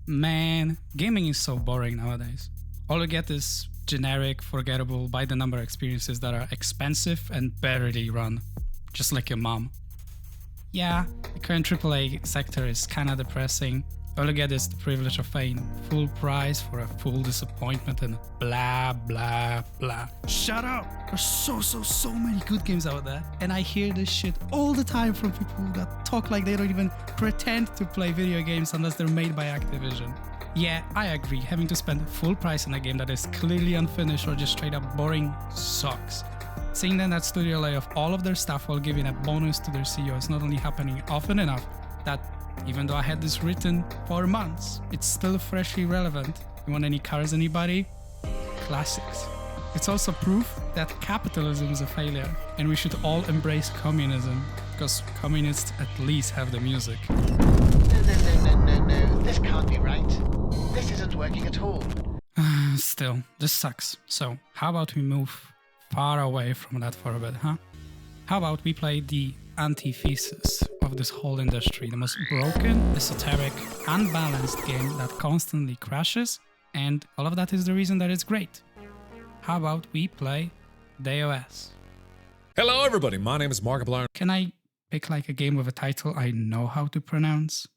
Man, gaming is so boring nowadays. All you get is generic, forgettable, by the number experiences that are expensive and barely run, just like your mom. Yeah, the current AAA sector is kinda depressing. All you get is the privilege of paying full price for a full disappointment and blah blah blah. Shut up! There's so many good games out there, and I hear this shit all the time from people that talk like they don't even pretend to play video games unless they're made by Activision. Yeah, I agree, having to spend full price on a game that is clearly unfinished or just straight up boring sucks. Seeing then that studio lay off all of their staff while giving a bonus to their CEO is not only happening often enough that even though I had this written for months, it's still freshly relevant. You want any cars, anybody? Classics. It's also proof that capitalism is a failure and we should all embrace communism, because communists at least have the music. No, this can't be right. This isn't working at all. Still, this sucks. So, how about we move far away from that for a bit, huh? How about we play the antithesis of this whole industry, the most broken, esoteric, unbalanced game that constantly crashes, and all of that is the reason that it's great. How about we play DeiOS? Hello everybody, my name is Markiplier. Can I pick like a game with a title I know how to pronounce?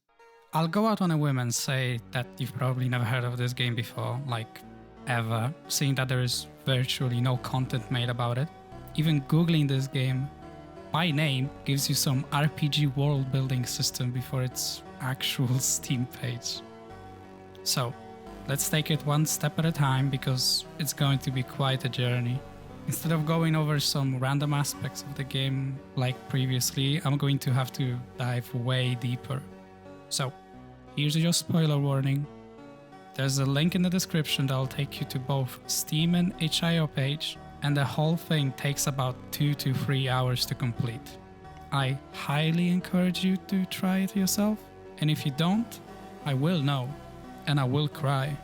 I'll go out on a whim and say that you've probably never heard of this game before, like ever, seeing that there is virtually no content made about it. Even googling this game by name gives you some RPG world building system before its actual Steam page. So let's take it one step at a time because it's going to be quite a journey. Instead of going over some random aspects of the game like previously, I'm going to have to dive way deeper. So here's your spoiler warning. There's a link in the description that will take you to both Steam and itch.io page, and the whole thing takes about 2 to 3 hours to complete. I highly encourage you to try it yourself, and if you don't, I will know, and I will cry.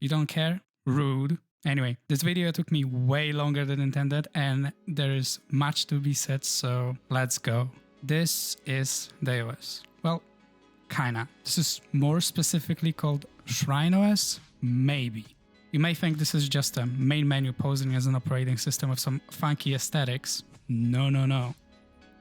You don't care? Rude. Anyway, this video took me way longer than intended, and there is much to be said, so let's go. This is DeiOS. Well, kinda. This is more specifically called ShrineOS? Maybe. You may think this is just a main menu posing as an operating system with some funky aesthetics. No.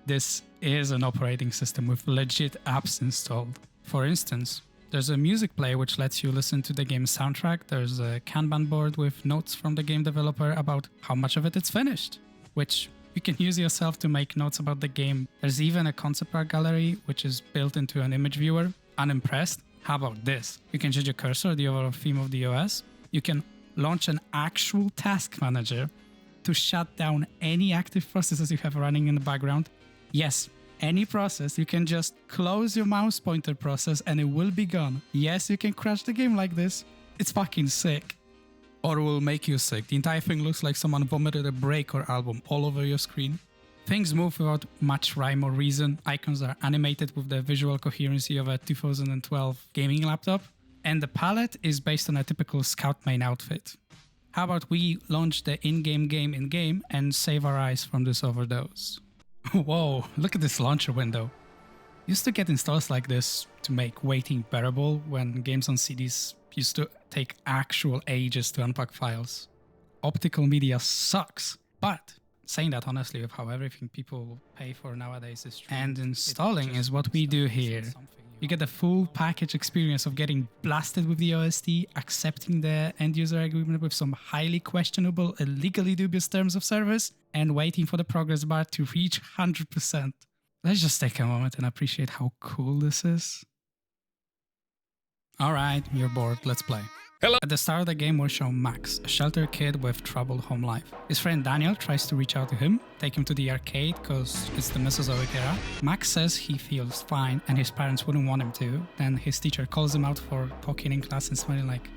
This is an operating system with legit apps installed. For instance, there's a music player which lets you listen to the game's soundtrack. There's a Kanban board with notes from the game developer about how much of it's finished, which you can use yourself to make notes about the game. There's even a concept art gallery which is built into an image viewer. Unimpressed? How about this? You can change your cursor, the overall theme of the OS. You can launch an actual task manager to shut down any active processes you have running in the background. Yes, any process. You can just close your mouse pointer process and it will be gone. Yes, you can crash the game like this. It's fucking sick. Or it will make you sick. The entire thing looks like someone vomited a breaker album all over your screen. Things move without much rhyme or reason. Icons are animated with the visual coherency of a 2012 gaming laptop. And the palette is based on a typical Scout main outfit. How about we launch the in-game game in-game and save our eyes from this overdose? Whoa, look at this launcher window. Used to get installs like this to make waiting bearable when games on CDs used to take actual ages to unpack files. Optical media sucks, but saying that honestly with how everything people pay for nowadays is true. And installing is what we do here. You get the full package experience of getting blasted with the OST, accepting the end-user agreement with some highly questionable and legally dubious terms of service, and waiting for the progress bar to reach 100%. Let's just take a moment and appreciate how cool this is. Alright, you're bored, let's play. Hello. At the start of the game, we're shown Max, a sheltered kid with troubled home life. His friend Daniel tries to reach out to him, take him to the arcade cause it's the Mesozoic era. Max says he feels fine and his parents wouldn't want him to. Then his teacher calls him out for talking in class and smelling like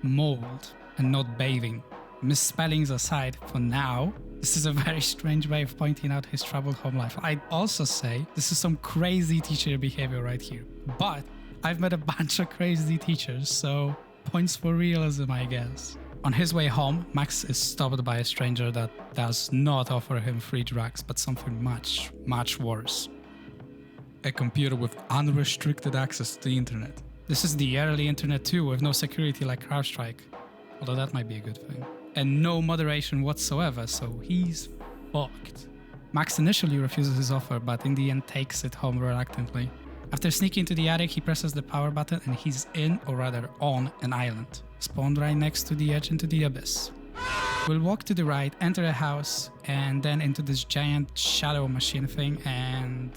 mold and not bathing. Misspellings aside, for now, this is a very strange way of pointing out his troubled home life. I'd also say this is some crazy teacher behavior right here. But I've met a bunch of crazy teachers, so points for realism, I guess. On his way home, Max is stopped by a stranger that does not offer him free drugs, but something much worse. A computer with unrestricted access to the internet. This is the early internet too, with no security like CrowdStrike. Although that might be a good thing. And no moderation whatsoever, so he's fucked. Max initially refuses his offer, but in the end takes it home reluctantly. After sneaking to the attic, he presses the power button and he's in, or rather on, an island, spawned right next to the edge into the abyss. We'll walk to the right, enter a house, and then into this giant shadow machine thing, and...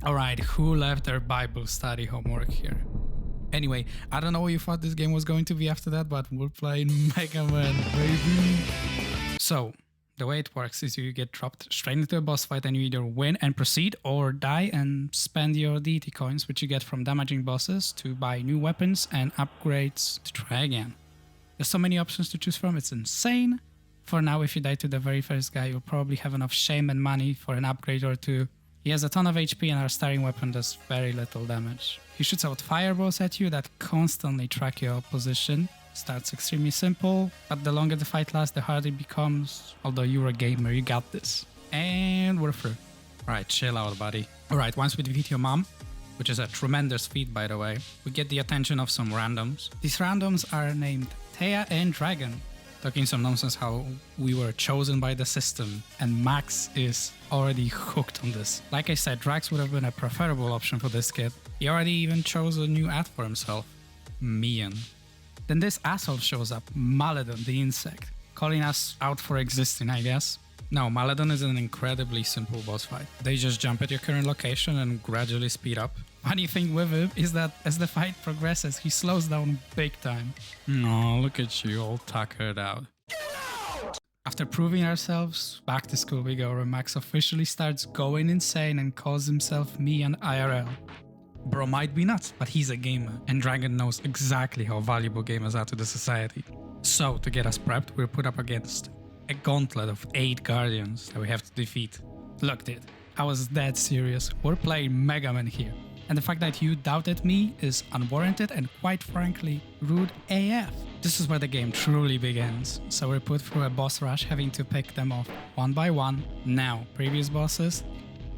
Alright, who left their Bible study homework here? Anyway, I don't know what you thought this game was going to be after that, but we're playing Mega Man, baby! So, the way it works is you get dropped straight into a boss fight and you either win and proceed or die and spend your deity coins, which you get from damaging bosses, to buy new weapons and upgrades to try again. There's so many options to choose from, it's insane! For now, if you die to the very first guy, you'll probably have enough shame and money for an upgrade or two. He has a ton of HP and our starting weapon does very little damage. He shoots out fireballs at you that constantly track your position. Starts extremely simple, but the longer the fight lasts, the harder it becomes. Although you're a gamer, you got this. And we're through. Alright, chill out, buddy. Alright, once we defeat your mom, which is a tremendous feat by the way, we get the attention of some randoms. These randoms are named Thea and Dragon. Talking some nonsense how we were chosen by the system, and Max is already hooked on this. Like I said, Drax would have been a preferable option for this kid. He already even chose a new ad for himself, Mian. Then this asshole shows up, Maladon the insect, calling us out for existing, I guess. No, Maladon is an incredibly simple boss fight. They just jump at your current location and gradually speed up. Funny thing with him is that as the fight progresses, he slows down big time. Oh, look at you, all tuckered out. After proving ourselves, back to school we go, where Max officially starts going insane and calls himself Mian IRL. Bro might be nuts, but he's a gamer, and Dragon knows exactly how valuable gamers are to the society. So, to get us prepped, we're put up against a gauntlet of 8 guardians that we have to defeat. Look, dude, I was dead serious. We're playing Mega Man here. And the fact that you doubted me is unwarranted and quite frankly rude AF. This is where the game truly begins. So we're put through a boss rush, having to pick them off one by one. Now, previous bosses,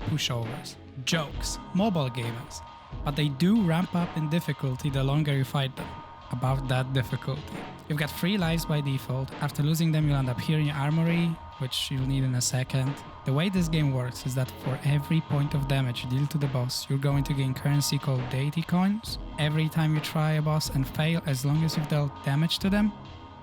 pushovers, jokes, mobile gamers. But they do ramp up in difficulty the longer you fight them. About that difficulty. You've got 3 lives by default. After losing them, you'll end up here in your armory, which you'll need in a second. The way this game works is that for every point of damage you deal to the boss, you're going to gain currency called deity coins. Every time you try a boss and fail, as long as you've dealt damage to them,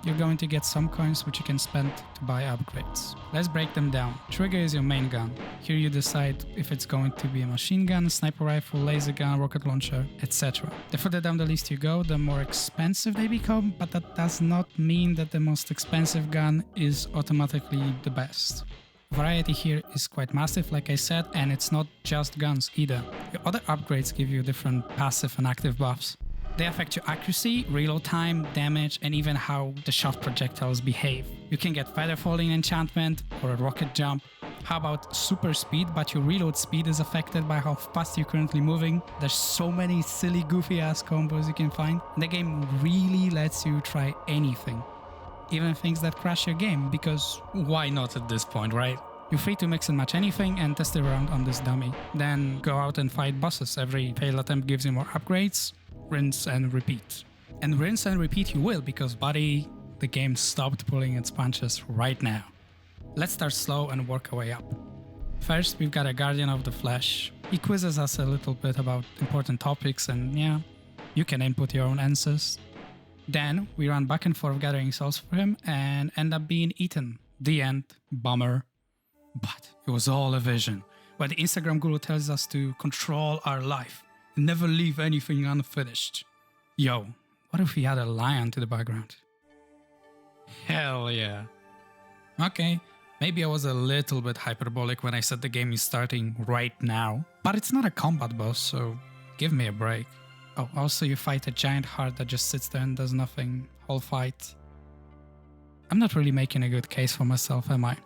you're going to get some coins which you can spend to buy upgrades. Let's break them down. Trigger is your main gun. Here you decide if it's going to be a machine gun, sniper rifle, laser gun, rocket launcher, etc. The further down the list you go, the more expensive they become, but that does not mean that the most expensive gun is automatically the best. Variety here is quite massive, like I said, and it's not just guns either. Your other upgrades give you different passive and active buffs. They affect your accuracy, reload time, damage, and even how the shot projectiles behave. You can get feather falling enchantment or a rocket jump. How about super speed, but your reload speed is affected by how fast you're currently moving. There's so many silly goofy ass combos you can find. The game really lets you try anything. Even things that crash your game, because why not at this point, right? You're free to mix and match anything and test it around on this dummy. Then go out and fight bosses. Every failed attempt gives you more upgrades. Rinse and repeat. And rinse and repeat you will, because buddy, the game stopped pulling its punches right now. Let's start slow and work our way up. First, we've got a Guardian of the Flesh. He quizzes us a little bit about important topics and yeah, you can input your own answers. Then, we run back and forth gathering souls for him and end up being eaten. The end. Bummer. But it was all a vision, where the Instagram guru tells us to control our life and never leave anything unfinished. Yo, what if we add a lion to the background? Hell yeah. Okay, maybe I was a little bit hyperbolic when I said the game is starting right now, but it's not a combat boss, so give me a break. Oh, also you fight a giant heart that just sits there and does nothing whole fight. I'm not really making a good case for myself, am I?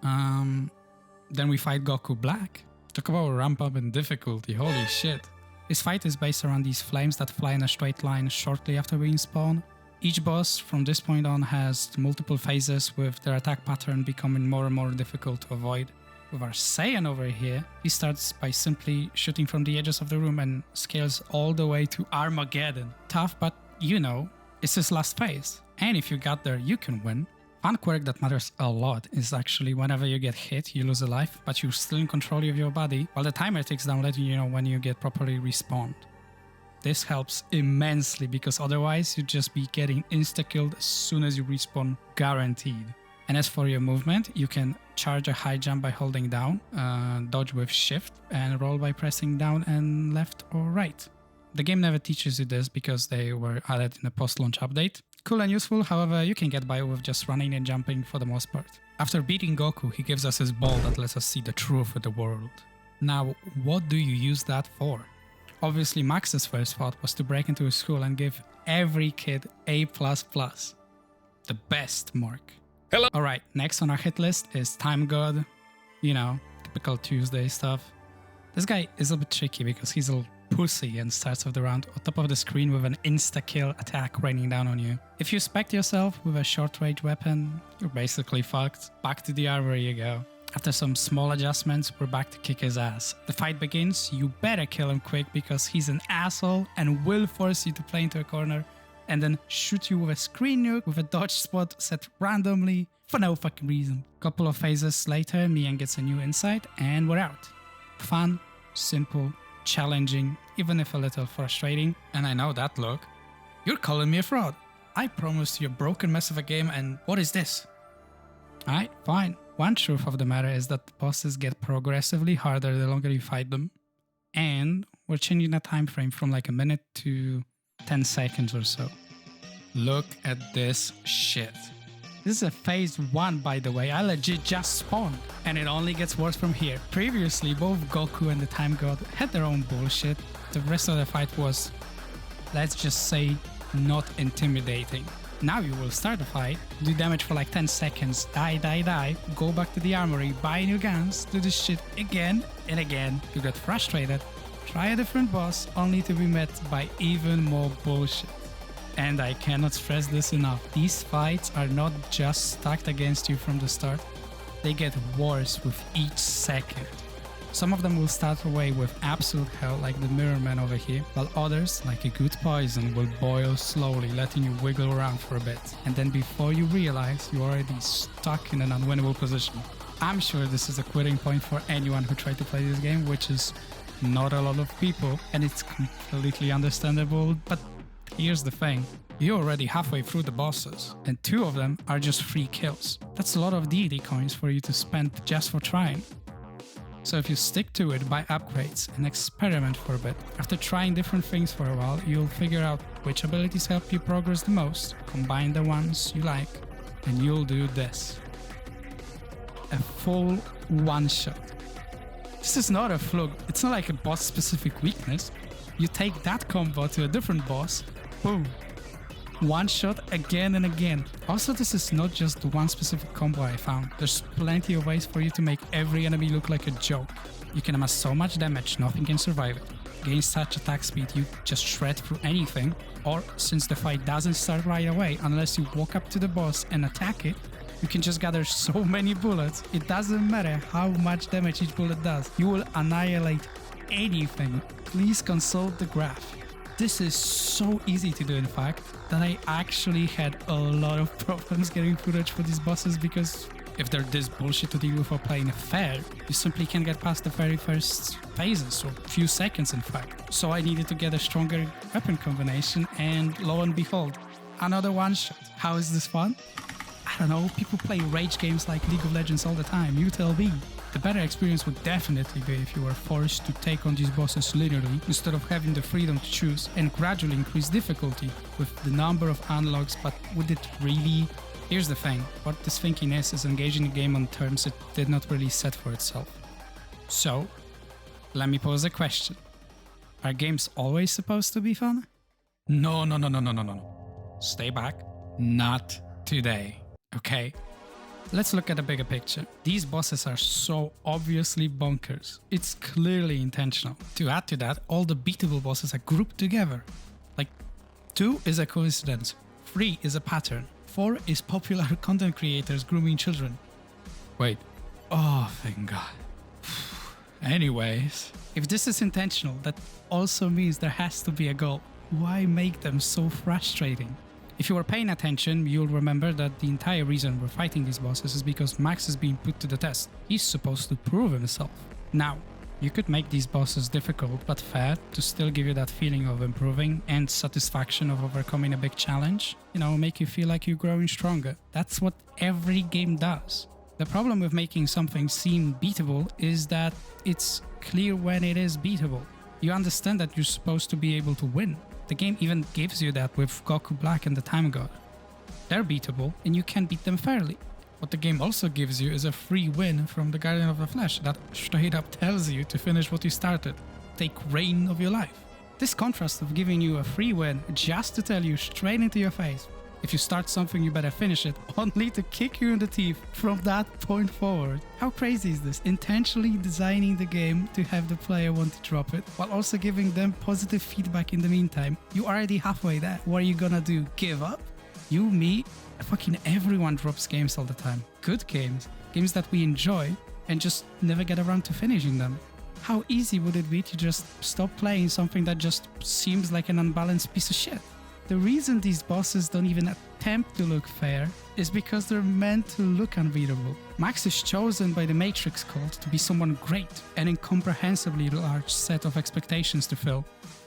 Then we fight Goku Black. Talk about a ramp up in difficulty, holy shit. This fight is based around these flames that fly in a straight line shortly after being spawned. Each boss from this point on has multiple phases, with their attack pattern becoming more and more difficult to avoid. With our Saiyan over here, he starts by simply shooting from the edges of the room and scales all the way to Armageddon. Tough, but you know, it's his last phase. And if you got there, you can win. One quirk that matters a lot is actually whenever you get hit, you lose a life, but you're still in control of your body, while the timer ticks down letting you know when you get properly respawned. This helps immensely because otherwise you'd just be getting insta-killed as soon as you respawn, guaranteed. And as for your movement, you can charge a high jump by holding down, dodge with shift, and roll by pressing down and left or right. The game never teaches you this because they were added in a post-launch update. Cool and useful, however, you can get by with just running and jumping for the most part. After beating Goku, he gives us his ball that lets us see the truth of the world. Now, what do you use that for? Obviously, Max's first thought was to break into a school and give every kid A++. The best mark. Hello. Alright, next on our hit list is Time God. You know, typical Tuesday stuff. This guy is a bit tricky because he's a pussy and starts off the round on top of the screen with an insta-kill attack raining down on you. If you spec yourself with a short-range weapon, you're basically fucked. Back to the armory you go. After some small adjustments, we're back to kick his ass. The fight begins, you better kill him quick because he's an asshole and will force you to play into a corner and then shoot you with a screen nuke with a dodge spot set randomly for no fucking reason. Couple of phases later, Mian gets a new insight and we're out. Fun, simple, challenging, even if a little frustrating. And I know that look. You're calling me a fraud. I promised you a broken mess of a game and what is this? Alright, fine. One truth of the matter is that the bosses get progressively harder the longer you fight them. And we're changing the time frame from like a minute to 10 seconds or so. Look at this shit. This is a phase 1, by the way. I legit just spawned. And it only gets worse from here. Previously, both Goku and the Time God had their own bullshit. The rest of the fight was, let's just say, not intimidating. Now you will start the fight, do damage for like 10 seconds, die, go back to the armory, buy new guns, do this shit again and again. You get frustrated, try a different boss, only to be met by even more bullshit. And I cannot stress this enough, these fights are not just stacked against you from the start, they get worse with each second. Some of them will start away with absolute hell like the Mirror Man over here, while others, like a good poison, will boil slowly, letting you wiggle around for a bit. And then before you realize, you're already stuck in an unwinnable position. I'm sure this is a quitting point for anyone who tried to play this game, which is not a lot of people, and it's completely understandable, but here's the thing. You're already halfway through the bosses, and 2 of them are just free kills. That's a lot of deity coins for you to spend just for trying. So if you stick to it, buy upgrades and experiment for a bit. After trying different things for a while, you'll figure out which abilities help you progress the most, combine the ones you like, and you'll do this. A full one-shot. This is not a fluke, it's not like a boss-specific weakness. You take that combo to a different boss, boom. One shot again and again. Also, this is not just the one specific combo I found. There's plenty of ways for you to make every enemy look like a joke. You can amass so much damage, nothing can survive it. Gain such attack speed, you just shred through anything. Or, since the fight doesn't start right away, unless you walk up to the boss and attack it, you can just gather so many bullets. It doesn't matter how much damage each bullet does. You will annihilate anything. Please consult the graph. This is so easy to do, in fact, that I actually had a lot of problems getting footage for these bosses because if they're this bullshit to deal with for playing fair, you simply can't get past the very first phases, or few seconds in fact. So I needed to get a stronger weapon combination, and lo and behold, another one-shot. How is this fun? I don't know, people play rage games like League of Legends all the time, you tell me. The better experience would definitely be if you were forced to take on these bosses linearly instead of having the freedom to choose, and gradually increase difficulty with the number of unlocks, but would it really? Here's the thing, what this thinking is engaging the game on terms it did not really set for itself. So, let me pose a question. Are games always supposed to be fun? No. Stay back. Not today, okay? Let's look at the bigger picture. These bosses are so obviously bonkers. It's clearly intentional. To add to that, all the beatable bosses are grouped together. Like, 2 is a coincidence, 3 is a pattern, 4 is popular content creators grooming children. Wait. Oh, thank God. Anyways, if this is intentional, that also means there has to be a goal. Why make them so frustrating? If you were paying attention, you'll remember that the entire reason we're fighting these bosses is because Max is being put to the test. He's supposed to prove himself. Now, you could make these bosses difficult but fair to still give you that feeling of improving and satisfaction of overcoming a big challenge. You know, make you feel like you're growing stronger. That's what every game does. The problem with making something seem beatable is that it's clear when it is beatable. You understand that you're supposed to be able to win. The game even gives you that with Goku Black and the Time God. They're beatable and you can beat them fairly. What the game also gives you is a free win from the Guardian of the Flesh that straight up tells you to finish what you started. Take reign of your life. This contrast of giving you a free win just to tell you straight into your face, if you start something you better finish it, only to kick you in the teeth from that point forward. How crazy is this? Intentionally designing the game to have the player want to drop it, while also giving them positive feedback in the meantime. You already halfway there. What are you gonna do? Give up? You, me, fucking everyone drops games all the time. Good games. Games that we enjoy and just never get around to finishing them. How easy would it be to just stop playing something that just seems like an unbalanced piece of shit? The reason these bosses don't even attempt to look fair is because they're meant to look unbeatable. Max is chosen by the Matrix cult to be someone great, an incomprehensibly large set of expectations to fill.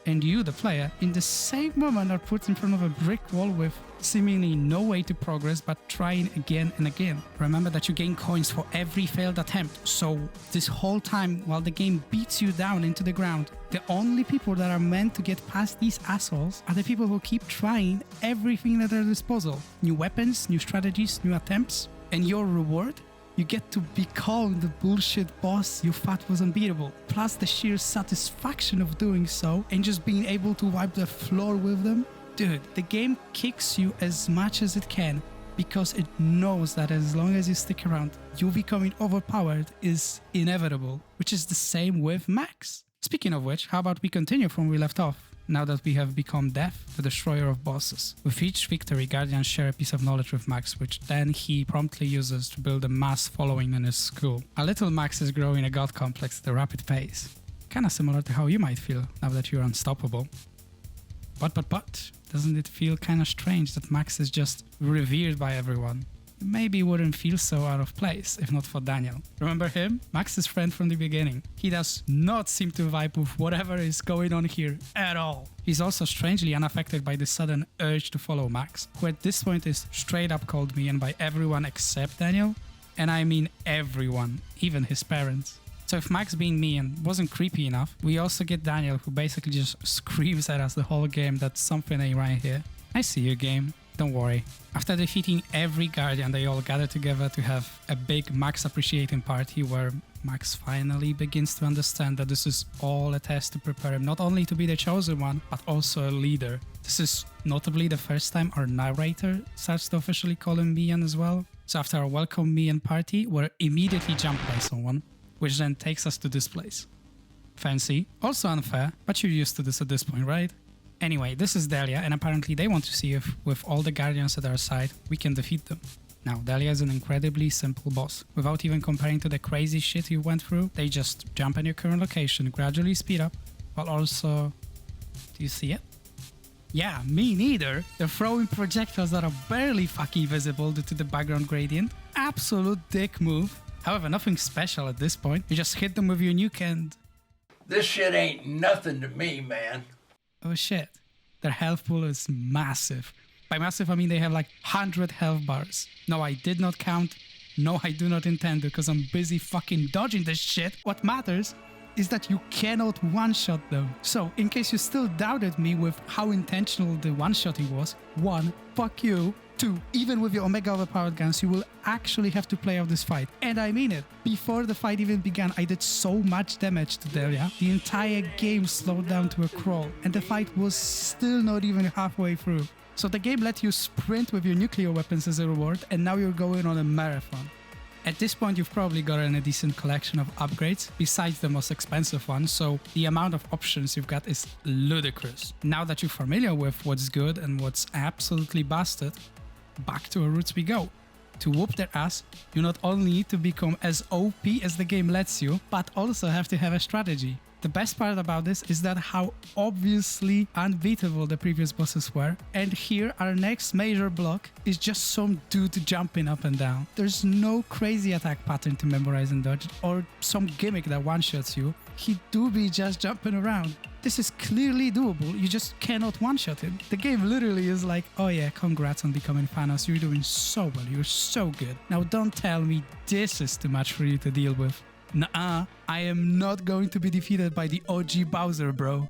And you, the player, in the same moment are put in front of a brick wall with seemingly no way to progress but trying again and again. Remember that you gain coins for every failed attempt, so this whole time while the game beats you down into the ground, the only people that are meant to get past these assholes are the people who keep trying everything at their disposal. New weapons, new strategies, new attempts, and your reward? You get to be called the bullshit boss you thought was unbeatable, plus the sheer satisfaction of doing so and just being able to wipe the floor with them. Dude, the game kicks you as much as it can because it knows that as long as you stick around, you becoming overpowered is inevitable, which is the same with Max. Speaking of which, how about we continue from where we left off? Now that we have become Death, the destroyer of bosses. With each victory, Guardians share a piece of knowledge with Max, which then he promptly uses to build a mass following in his school. Our little Max is growing a god complex at a rapid pace. Kinda similar to how you might feel now that you're unstoppable. But, doesn't it feel kinda strange that Max is just revered by everyone? Maybe wouldn't feel so out of place if not for Daniel. Remember him? Max's friend from the beginning. He does not seem to vibe with whatever is going on here at all. He's also strangely unaffected by the sudden urge to follow Max, who at this point is straight up called me and by everyone except Daniel. And I mean everyone, even his parents. So if Max being me and wasn't creepy enough, we also get Daniel who basically just screams at us the whole game that something ain't right here. I see you, game. Don't worry. After defeating every Guardian, they all gather together to have a big Max appreciating party where Max finally begins to understand that this is all a test to prepare him not only to be the chosen one, but also a leader. This is notably the first time our narrator starts to officially call him Mian as well. So after our welcome Mian party, we're immediately jumped by someone, which then takes us to this place. Fancy, also unfair, but you're used to this at this point, right? Anyway, this is Delia, and apparently they want to see if, with all the Guardians at our side, we can defeat them. Now, Delia is an incredibly simple boss. Without even comparing to the crazy shit you went through, they just jump in your current location, gradually speed up, while also... Do you see it? Yeah, me neither. They're throwing projectiles that are barely fucking visible due to the background gradient. Absolute dick move. However, nothing special at this point. You just hit them with your nuke and... This shit ain't nothing to me, man. Oh shit, their health pool is massive. By massive, I mean they have like 100 health bars. No, I did not count. No, I do not intend to, because I'm busy fucking dodging this shit. What matters is that you cannot one-shot them. So, in case you still doubted me with how intentional the one-shotting was, 1, fuck you. 2, even with your Omega overpowered guns, you will actually have to play out this fight. And I mean it. Before the fight even began, I did so much damage to Delia. The entire game slowed down to a crawl, and the fight was still not even halfway through. So the game let you sprint with your nuclear weapons as a reward, and now you're going on a marathon. At this point, you've probably gotten a decent collection of upgrades, besides the most expensive one, so the amount of options you've got is ludicrous. Now that you're familiar with what's good and what's absolutely busted, back to our roots we go. To whoop their ass, you not only need to become as OP as the game lets you, but also have to have a strategy. The best part about this is that how obviously unbeatable the previous bosses were, and here our next major block is just some dude jumping up and down. There's no crazy attack pattern to memorize and dodge, or some gimmick that one-shots you. He do be just jumping around. This is clearly doable, you just cannot one-shot him. The game literally is like, oh yeah, congrats on becoming Thanos, you're doing so well, you're so good. Now don't tell me this is too much for you to deal with. Nuh-uh, I am not going to be defeated by the OG Bowser, bro.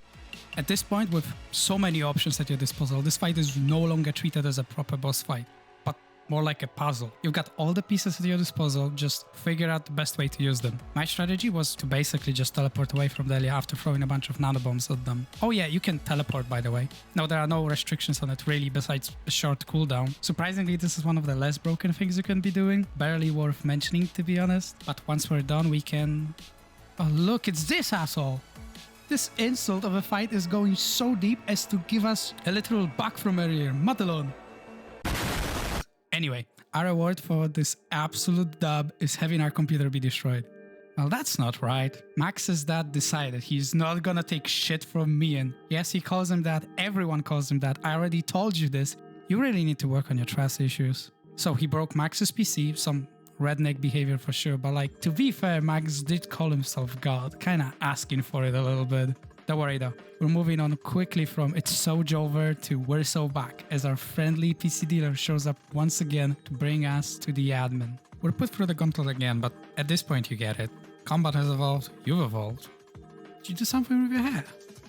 At this point, with so many options at your disposal, this fight is no longer treated as a proper boss fight, but more like a puzzle. You've got all the pieces at your disposal, just figure out the best way to use them. My strategy was to basically just teleport away from Delia after throwing a bunch of nanobombs at them. Oh yeah, you can teleport, by the way. Now there are no restrictions on it really, besides a short cooldown. Surprisingly, this is one of the less broken things you can be doing. Barely worth mentioning, to be honest. But once we're done, we can... Oh look, it's this asshole! This insult of a fight is going so deep as to give us a literal bug from earlier, Matalon. Anyway, our reward for this absolute dub is having our computer be destroyed. Well, that's not right. Max's dad decided he's not gonna take shit from me, and yes, he calls him that, everyone calls him that, I already told you this. You really need to work on your trust issues. So he broke Max's PC, some redneck behavior for sure, but like, to be fair, Max did call himself God, kinda asking for it a little bit. Don't worry though, we're moving on quickly from it's so over to we're so back as our friendly PC dealer shows up once again to bring us to the admin. We're put through the gauntlet again, but at this point you get it. Combat has evolved, you've evolved. Did you do something with your hair?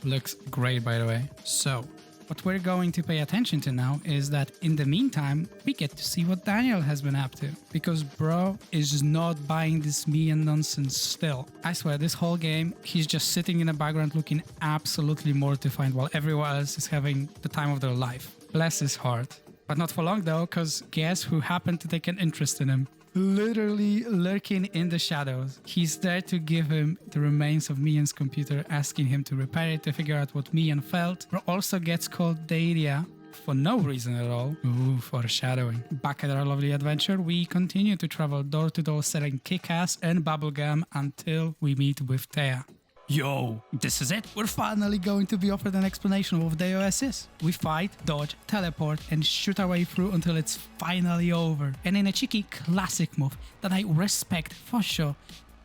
Looks great, by the way. So, what we're going to pay attention to now is that in the meantime, we get to see what Daniel has been up to. Because bro is not buying this me and nonsense still. I swear, this whole game, he's just sitting in the background looking absolutely mortified while everyone else is having the time of their life. Bless his heart. But not for long though, because guess who happened to take an interest in him? Literally lurking in the shadows. He's there to give him the remains of Mian's computer, asking him to repair it to figure out what Mian felt. Or also gets called Deidia for no reason at all. Ooh, foreshadowing. Back at our lovely adventure, we continue to travel door to door selling kick-ass and bubblegum until we meet with Thea. Yo, this is it. We're finally going to be offered an explanation of what DeiOS is. We fight, dodge, teleport, and shoot our way through until it's finally over. And in a cheeky classic move that I respect for sure,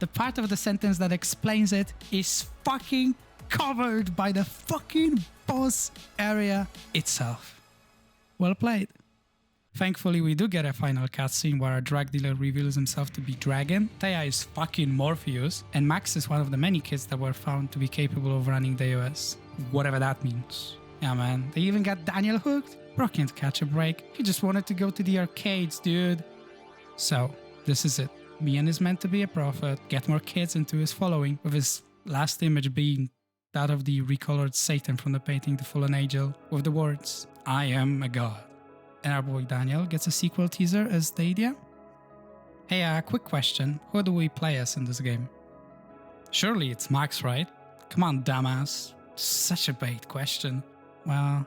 the part of the sentence that explains it is fucking covered by the fucking boss area itself. Well played. Thankfully, we do get a final cutscene where our drug dealer reveals himself to be Dragon, Thea is fucking Morpheus, and Max is one of the many kids that were found to be capable of running DeiOS. Whatever that means. Yeah man, they even got Daniel hooked? Bro can't catch a break. He just wanted to go to the arcades, dude. So, this is it. Mian is meant to be a prophet, get more kids into his following, with his last image being that of the recolored Satan from the painting The Fallen Angel, with the words, I am a god. And our boy Daniel gets a sequel teaser as Deidia. Hey, quick question. Who do we play as in this game? Surely it's Max, right? Come on, dumbass. Such a bait question. Well,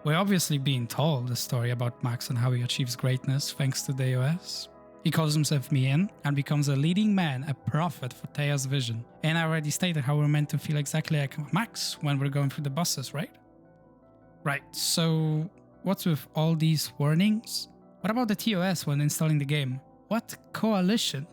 we're obviously being told the story about Max and how he achieves greatness thanks to DeiOS. He calls himself Mian and becomes a leading man, a prophet for Thea's vision. And I already stated how we're meant to feel exactly like Max when we're going through the bosses, right? Right, so what's with all these warnings? What about the TOS when installing the game? What coalition?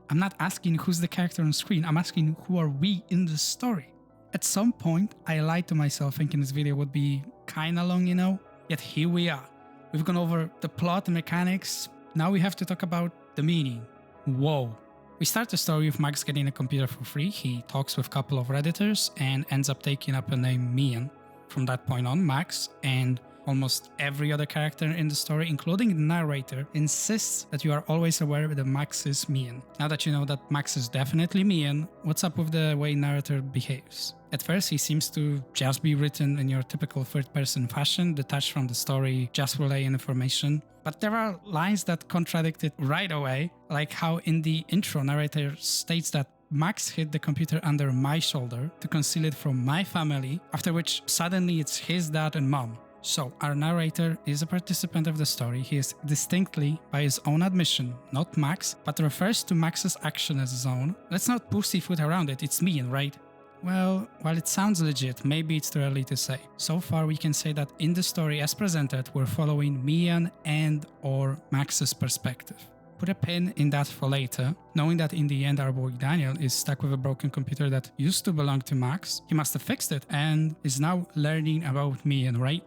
I'm not asking who's the character on screen, I'm asking who are we in the story? At some point, I lied to myself thinking this video would be kinda long, you know? Yet here we are. We've gone over the plot and mechanics, now we have to talk about the meaning. Whoa. We start the story with Max getting a computer for free, he talks with a couple of Redditors and ends up taking up a name Mian. From that point on, Max and almost every other character in the story, including the narrator, insists that you are always aware that Max is Mian. Now that you know that Max is definitely Mian, what's up with the way narrator behaves? At first, he seems to just be written in your typical third-person fashion, detached from the story, just relaying information. But there are lines that contradict it right away, like how in the intro, narrator states that Max hid the computer under my shoulder to conceal it from my family, after which suddenly it's his dad and mom. So, our narrator is a participant of the story. He is distinctly, by his own admission, not Max, but refers to Max's action as his own. Let's not pussyfoot around it, it's Mian, right? Well, while it sounds legit, maybe it's too early to say. So far, we can say that in the story as presented, we're following Mian and or Max's perspective. Put a pin in that for later, knowing that in the end our boy Daniel is stuck with a broken computer that used to belong to Max. He must have fixed it and is now learning about Mian, right?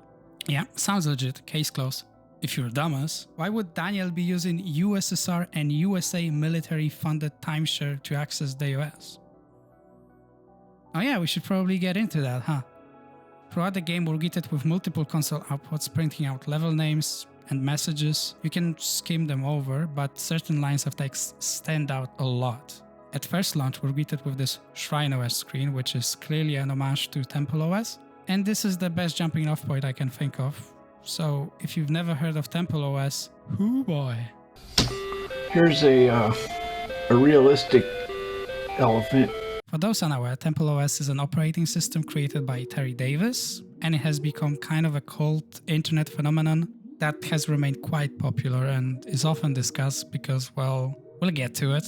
Yeah, sounds legit, case closed. If you're a dumbass, why would Daniel be using USSR and USA military-funded timeshare to access DeiOS? Oh yeah, we should probably get into that, huh? Throughout the game, we're greeted with multiple console outputs printing out level names and messages. You can skim them over, but certain lines of text stand out a lot. At first launch, we're greeted with this Shrine OS screen, which is clearly an homage to Temple OS. And this is the best jumping off point I can think of. So, if you've never heard of Temple OS, hoo boy. Here's a realistic elephant. For those unaware, Temple OS is an operating system created by Terry Davis, and it has become kind of a cult internet phenomenon that has remained quite popular and is often discussed because, well, we'll get to it.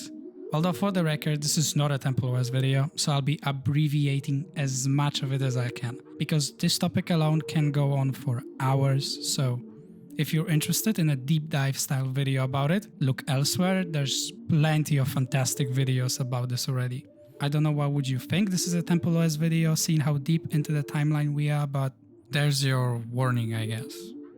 Although for the record, this is not a Temple OS video, so I'll be abbreviating as much of it as I can, because this topic alone can go on for hours, so if you're interested in a deep dive style video about it, look elsewhere. There's plenty of fantastic videos about this already. I don't know why would you think this is a Temple OS video, seeing how deep into the timeline we are, but there's your warning, I guess.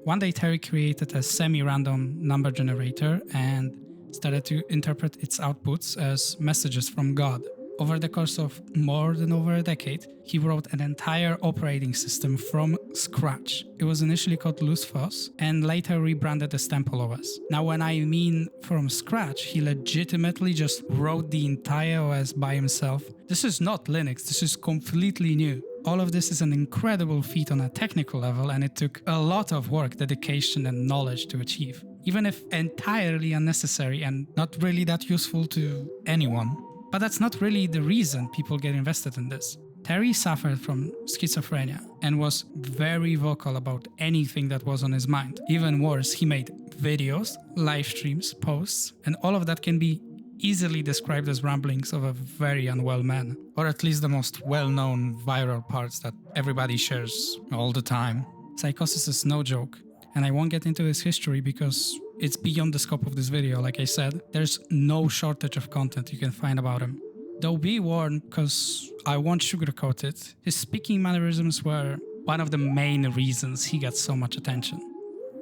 One day Terry created a semi-random number generator and started to interpret its outputs as messages from God. Over the course of more than over a decade, he wrote an entire operating system from scratch. It was initially called Lucifer and later rebranded as Temple OS. Now, when I mean from scratch, he legitimately just wrote the entire OS by himself. This is not Linux, this is completely new. All of this is an incredible feat on a technical level, and it took a lot of work, dedication, and knowledge to achieve. Even if entirely unnecessary and not really that useful to anyone. But that's not really the reason people get invested in this. Terry suffered from schizophrenia and was very vocal about anything that was on his mind. Even worse, he made videos, live streams, posts, and all of that can be easily described as ramblings of a very unwell man. Or at least the most well-known viral parts that everybody shares all the time. Psychosis is no joke, and I won't get into his history because it's beyond the scope of this video. Like I said, there's no shortage of content you can find about him. Though be warned, because I won't sugarcoat it, his speaking mannerisms were one of the main reasons he got so much attention.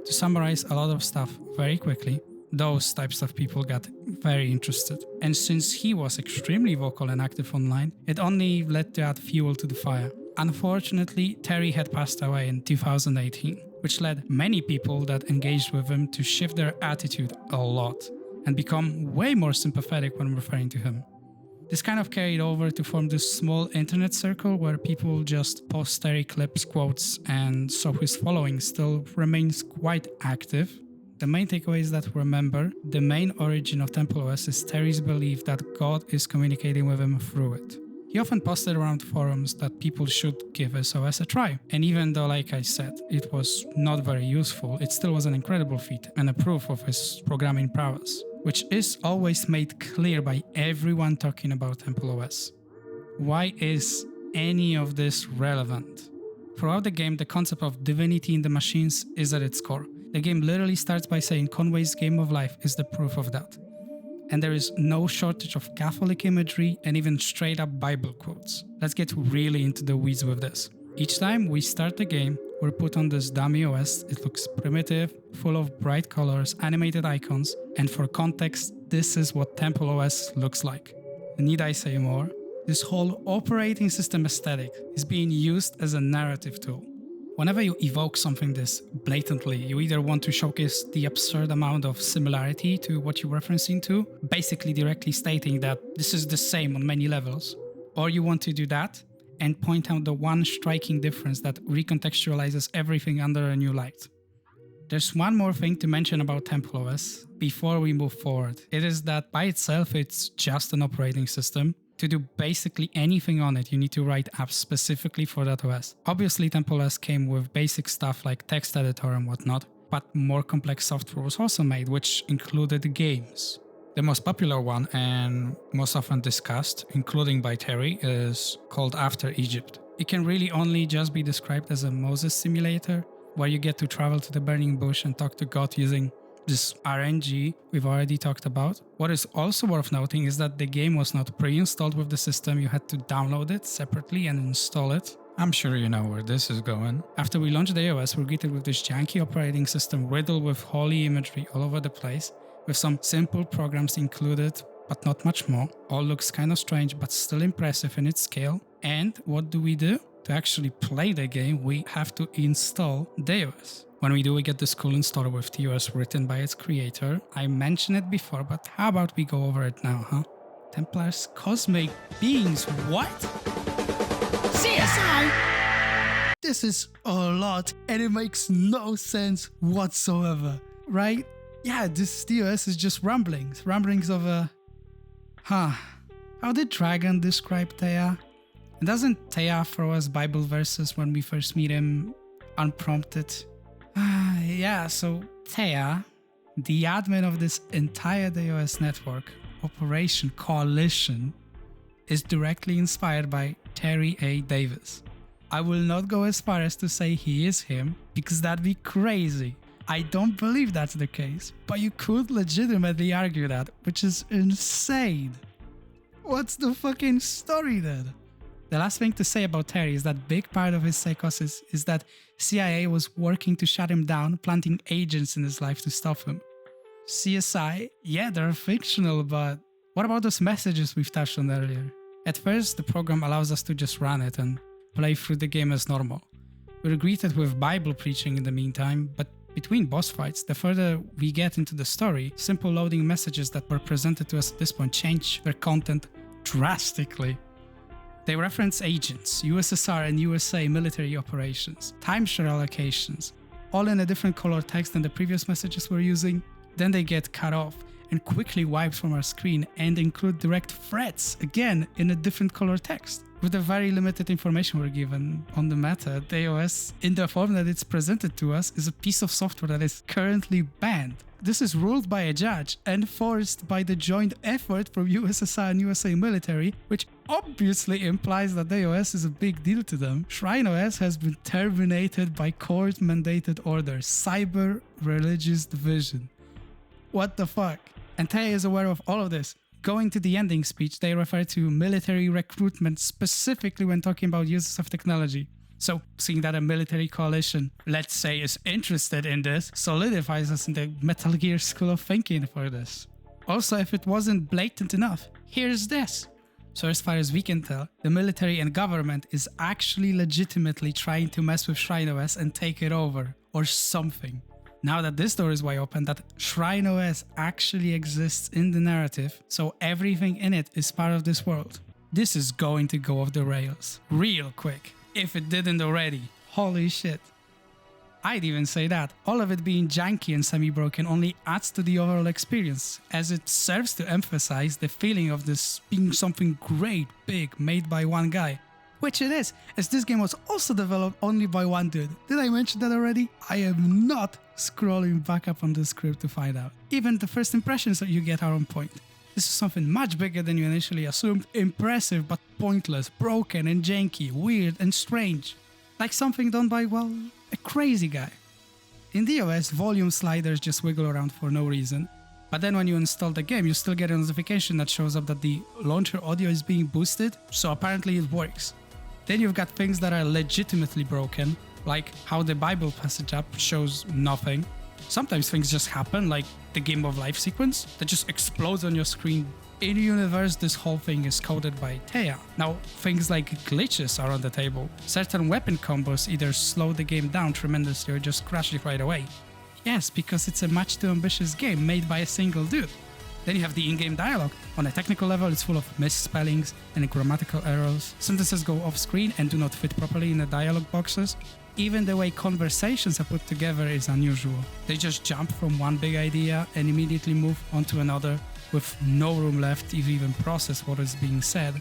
To summarize a lot of stuff very quickly, those types of people got very interested. And since he was extremely vocal and active online, it only led to add fuel to the fire. Unfortunately, Terry had passed away in 2018, which led many people that engaged with him to shift their attitude a lot and become way more sympathetic when referring to him. This kind of carried over to form this small internet circle where people just post Terry clips, quotes, and so his following still remains quite active. The main takeaway is that, remember, the main origin of Temple OS is Terry's belief that God is communicating with him through it. He often posted around forums that people should give his OS a try. And even though, like I said, it was not very useful, it still was an incredible feat and a proof of his programming prowess, which is always made clear by everyone talking about Temple OS. Why is any of this relevant? Throughout the game, the concept of divinity in the machines is at its core. The game literally starts by saying Conway's game of life is the proof of that. And there is no shortage of Catholic imagery and even straight up Bible quotes. Let's get really into the weeds with this. Each time we start the game, we're put on this dummy OS. It looks primitive, full of bright colors, animated icons, and for context, this is what Temple OS looks like. Need I say more? This whole operating system aesthetic is being used as a narrative tool. Whenever you evoke something this blatantly, you either want to showcase the absurd amount of similarity to what you're referencing to, basically directly stating that this is the same on many levels, or you want to do that and point out the one striking difference that recontextualizes everything under a new light. There's one more thing to mention about TempleOS before we move forward. It is that by itself it's just an operating system. To do basically anything on it, you need to write apps specifically for that OS. Obviously, TempleOS came with basic stuff like text editor and whatnot, but more complex software was also made, which included games. The most popular one and most often discussed, including by Terry, is called After Egypt. It can really only just be described as a Moses simulator, where you get to travel to the burning bush and talk to God using this RNG we've already talked about. What is also worth noting is that the game was not pre-installed with the system. You had to download it separately and install it. I'm sure you know where this is going. After we launched DeiOS, we're greeted with this janky operating system riddled with holy imagery all over the place, with some simple programs included, but not much more. All looks kind of strange, but still impressive in its scale. And what do? To actually play the game, we have to install DeiOS. When we do, we get this cool installer with DeiOS written by its creator. I mentioned it before, but how about we go over it now, huh? Templars, cosmic beings, what? CSI! This is a lot, and it makes no sense whatsoever, right? Yeah, this DeiOS is just rumblings of a... How did Dragon describe Thea? And doesn't Thea throw us Bible verses when we first meet him unprompted? Yeah, so Thea, the admin of this entire DeiOS network, Operation Coalition, is directly inspired by Terry A. Davis. I will not go as far as to say he is him, because that'd be crazy. I don't believe that's the case, but you could legitimately argue that, which is insane. What's the fucking story then? The last thing to say about Terry is that big part of his psychosis is that CIA was working to shut him down, planting agents in his life to stop him. CSI, yeah, they're fictional, but what about those messages we've touched on earlier? At first, the program allows us to just run it and play through the game as normal. We're greeted with Bible preaching in the meantime, but between boss fights, the further we get into the story, simple loading messages that were presented to us at this point change their content drastically. They reference agents, USSR and USA military operations, timeshare allocations, all in a different color text than the previous messages we're using. Then they get cut off and quickly wiped from our screen and include direct threats, again in a different color text. With the very limited information we're given on the matter, DeiOS, in the form that it's presented to us, is a piece of software that is currently banned. This is ruled by a judge and forced by the joint effort from USSR and USA military, which obviously implies that DeiOS is a big deal to them. ShrineOS has been terminated by court-mandated order, Cyber Religious Division. What the fuck? And Thea is aware of all of this. Going to the ending speech, they refer to military recruitment specifically when talking about uses of technology. So, seeing that a military coalition, let's say, is interested in this, solidifies us in the Metal Gear school of thinking for this. Also, if it wasn't blatant enough, here's this. So as far as we can tell, the military and government is actually legitimately trying to mess with ShrineOS and take it over, or something. Now that this door is wide open, that ShrineOS actually exists in the narrative, so everything in it is part of this world. This is going to go off the rails real quick, if it didn't already. Holy shit. I'd even say that all of it being janky and semi-broken only adds to the overall experience, as it serves to emphasize the feeling of this being something great, big, made by one guy. Which it is, as this game was also developed only by one dude. Did I mention that already? I am not scrolling back up on the script to find out. Even the first impressions that you get are on point. This is something much bigger than you initially assumed, impressive but pointless, broken and janky, weird and strange. Like something done by, well, a crazy guy. In DeiOS, volume sliders just wiggle around for no reason. But then when you install the game, you still get a notification that shows up that the launcher audio is being boosted, so apparently it works. Then you've got things that are legitimately broken, like how the Bible passage app shows nothing. Sometimes things just happen, like the Game of Life sequence that just explodes on your screen. In universe, this whole thing is coded by Thea. Now, things like glitches are on the table. Certain weapon combos either slow the game down tremendously or just crash it right away. Yes, because it's a much too ambitious game made by a single dude. Then you have the in-game dialogue. On a technical level, it's full of misspellings and grammatical errors. Sentences go off-screen and do not fit properly in the dialogue boxes. Even the way conversations are put together is unusual. They just jump from one big idea and immediately move on to another with no room left to even process what is being said.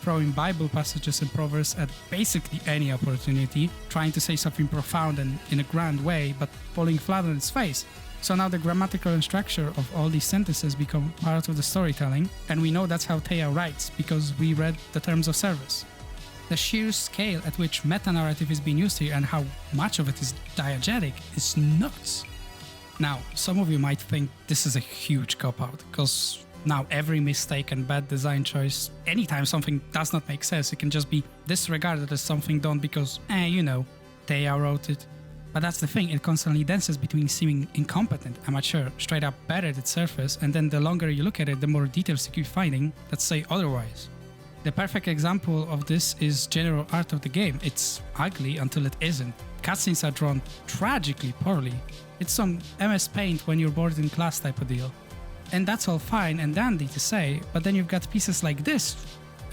Throwing Bible passages and proverbs at basically any opportunity, trying to say something profound and in a grand way, but falling flat on its face. So now the grammatical and structure of all these sentences become part of the storytelling, and we know that's how Theia writes because we read the terms of service. The sheer scale at which meta-narrative is being used here and how much of it is diegetic is nuts. Now, some of you might think this is a huge cop-out, because now every mistake and bad design choice, anytime something does not make sense, it can just be disregarded as something done because, Theia wrote it. But that's the thing, it constantly dances between seeming incompetent, amateur, straight up bad at its surface, and then the longer you look at it, the more details you keep finding that say otherwise. The perfect example of this is general art of the game. It's ugly until it isn't. Cutscenes are drawn tragically poorly. It's some MS Paint when you're bored in class type of deal. And that's all fine and dandy to say, but then you've got pieces like this,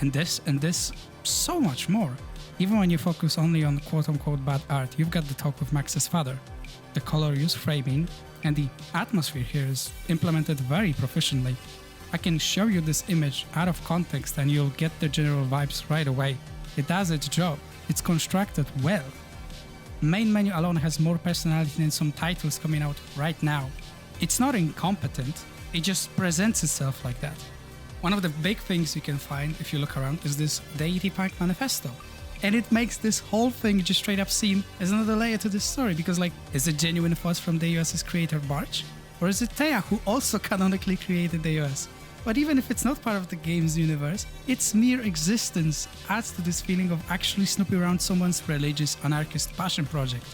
and this, and this, so much more. Even when you focus only on quote-unquote bad art, you've got the talk with Max's father. The color use, framing, and the atmosphere here is implemented very proficiently. I can show you this image out of context and you'll get the general vibes right away. It does its job. It's constructed well. Main menu alone has more personality than some titles coming out right now. It's not incompetent, it just presents itself like that. One of the big things you can find if you look around is this Deity Punk manifesto. And it makes this whole thing just straight up seem as another layer to this story, because is it genuine thoughts from DeiOS's creator Barch? Or is it Theia who also canonically created DeiOS? But even if it's not part of the game's universe, its mere existence adds to this feeling of actually snooping around someone's religious anarchist passion project.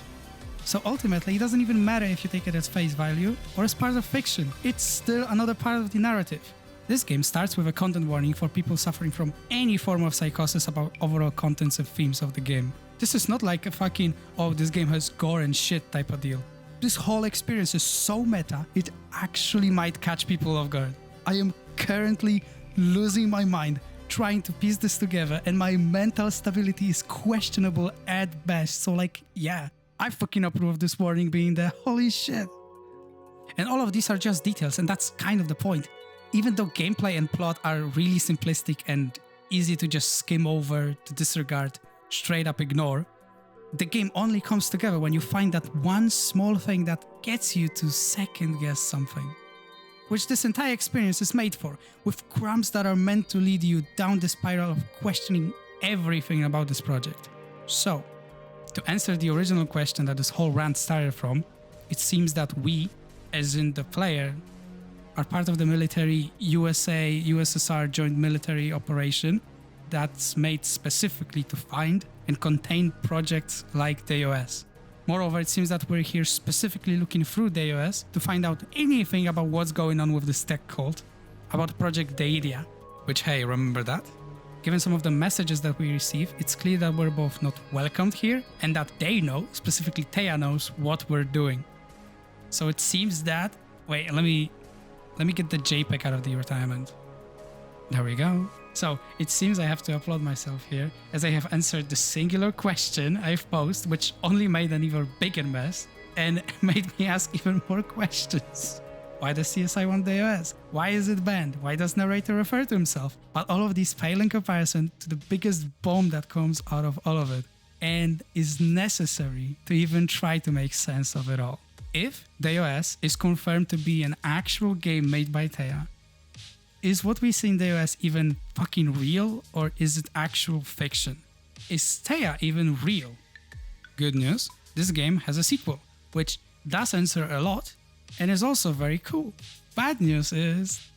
So ultimately, it doesn't even matter if you take it as face value or as part of fiction, it's still another part of the narrative. This game starts with a content warning for people suffering from any form of psychosis about overall contents and themes of the game. This is not like a fucking, oh, this game has gore and shit type of deal. This whole experience is so meta, it actually might catch people off guard. I am currently losing my mind trying to piece this together, and my mental stability is questionable at best. So yeah, I fucking approve of this warning being there. Holy shit. And all of these are just details, and that's kind of the point. Even though gameplay and plot are really simplistic and easy to just skim over, to disregard, straight up ignore, the game only comes together when you find that one small thing that gets you to second guess something. Which this entire experience is made for, with crumbs that are meant to lead you down the spiral of questioning everything about this project. So, to answer the original question that this whole rant started from, it seems that we, as in the player, are part of the military USA-USSR joint military operation that's made specifically to find and contain projects like DeiOS. Moreover, it seems that we're here specifically looking through DeiOS to find out anything about what's going on with this tech cult, about Project Deidia, which, hey, remember that? Given some of the messages that we receive, it's clear that we're both not welcomed here and that they know, specifically Theia knows, what we're doing. So it seems that... Wait, let me get the JPEG out of the retirement. There we go. So it seems I have to applaud myself here, as I have answered the singular question I've posed, which only made an even bigger mess and made me ask even more questions. Why does CSI want DeiOS? Why is it banned? Why does narrator refer to himself? But all of these pale in comparison to the biggest bomb that comes out of all of it, and is necessary to even try to make sense of it all. If DeiOS is confirmed to be an actual game made by Theia, is what we see in DeiOS even fucking real, or is it actual fiction? Is Theia even real? Good news, this game has a sequel, which does answer a lot, and is also very cool. Bad news is,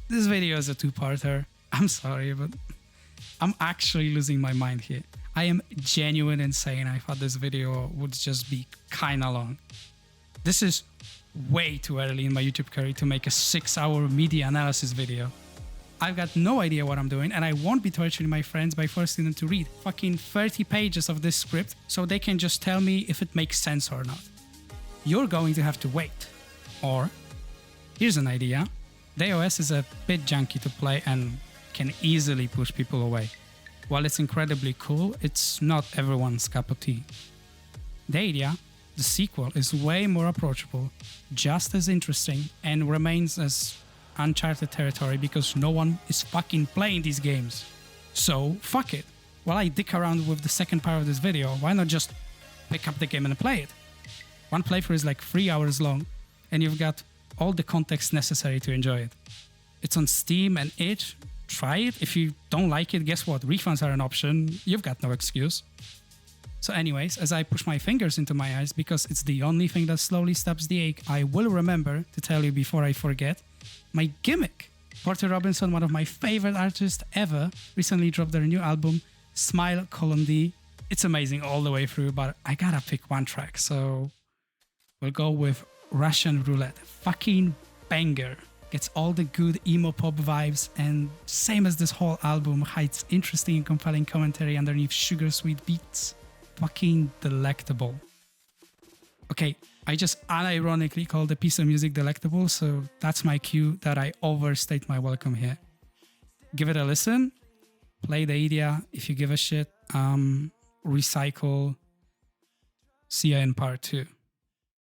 this video is a two-parter. I'm sorry, but I'm actually losing my mind here. I am genuine and saying I thought this video would just be kinda long. This is way too early in my YouTube career to make a 6-hour media analysis video. I've got no idea what I'm doing, and I won't be torturing my friends by forcing them to read fucking 30 pages of this script so they can just tell me if it makes sense or not. You're going to have to wait. Or, here's an idea. DeiOS is a bit janky to play and can easily push people away. While it's incredibly cool, it's not everyone's cup of tea. DeiOS, the sequel, is way more approachable, just as interesting, and remains as uncharted territory because no one is fucking playing these games. So, fuck it. While I dick around with the second part of this video, why not just pick up the game and play it? One playthrough is like 3 hours long, and you've got all the context necessary to enjoy it. It's on Steam and itch. Try it. If you don't like it, guess what? Refunds are an option. You've got no excuse. So anyways, as I push my fingers into my eyes because it's the only thing that slowly stops the ache, I will remember to tell you before I forget my gimmick. Porter Robinson, one of my favorite artists ever, recently dropped their new album, Smile: D. It's amazing all the way through, but I gotta pick one track, so we'll go with Russian Roulette. Fucking banger. Gets all the good emo pop vibes, and same as this whole album, hides interesting and compelling commentary underneath sugar sweet beats. Fucking delectable. Okay, I just unironically called the piece of music delectable, so that's my cue that I overstate my welcome here. Give it a listen. Play the idea if you give a shit. Recycle. See ya in part 2.